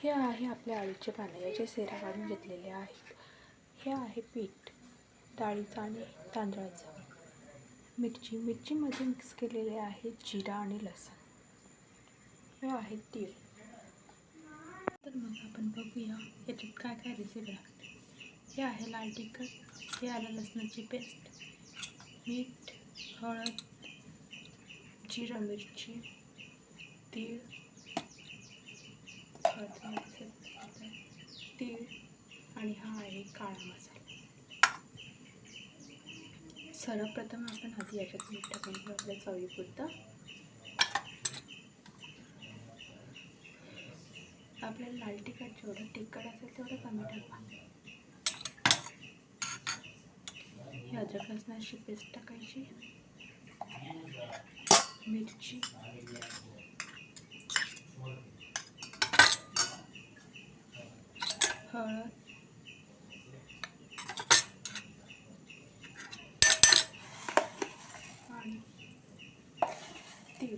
हे आहे आपल्या आळूचे पानं, याचे सेरा काढून घेतलेले आहेत. हे आहे पीठ डाळीचं आणि तांदळाचं. मिरचीमध्ये मिक्स केलेले आहेत जिरा आणि लसूण. हे आहे तीळ. तर मग आपण बघूया याच्यात काय काय रेसिपी लागते. हे आहे लाल तिखट, हे आलं लसणाची पेस्ट, मीठ, हळद, जिरा मिरची, तीळ, आणि हा आहे काळा मसाला. सर्वप्रथम आपण आधी याच्यात मीठ टाकून घेऊ आपल्या चवीपुरतं. आपल्याला लाल तिखट जेवढं तिखट असेल तेवढं कमी टाका. ही अद्रक लसणाची पेस्ट टाकायची, मिरची, हळद, आणि तीळ.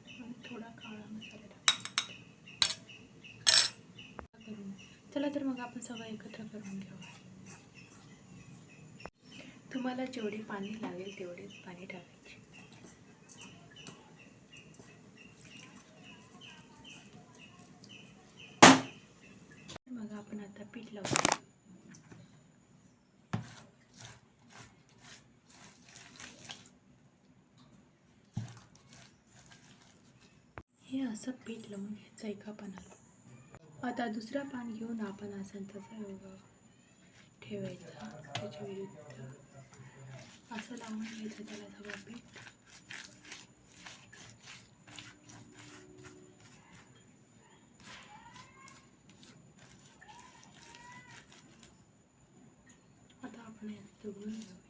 आणि थोडा काळा मसाला टाकायचा. चला तर मग आपण सगळं एकत्र करून घेऊया. तुम्हाला जेवढे पाणी लागेल तेवढे पाणी टाकायचे. मग आपण आता पीठ लावूया. हे असं पीठ लावून घ्यायचं एका पानाला. आता दुसरं पान घेऊन आपण असं तसं ठेवायचं, त्याच्या विरुद्ध असं लावून घ्यायचं त्याला सगळं पीठ. आता आपण यात दगडून घेऊया.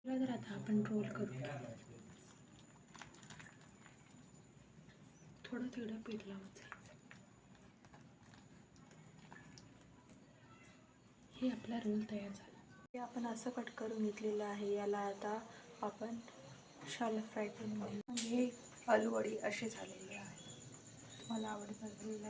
तर आता आपण रोल करून घेऊ. थोडं थोडं पीठ लावत जायचं. हे आपला रोल तयार झाला. हे आपण असं कट करून घेतलेलं आहे. याला आता आपण शॅलो फ्राय करून घेऊ. हे आलू वडी असे झालेले आहे. तुम्हाला आवडत असेल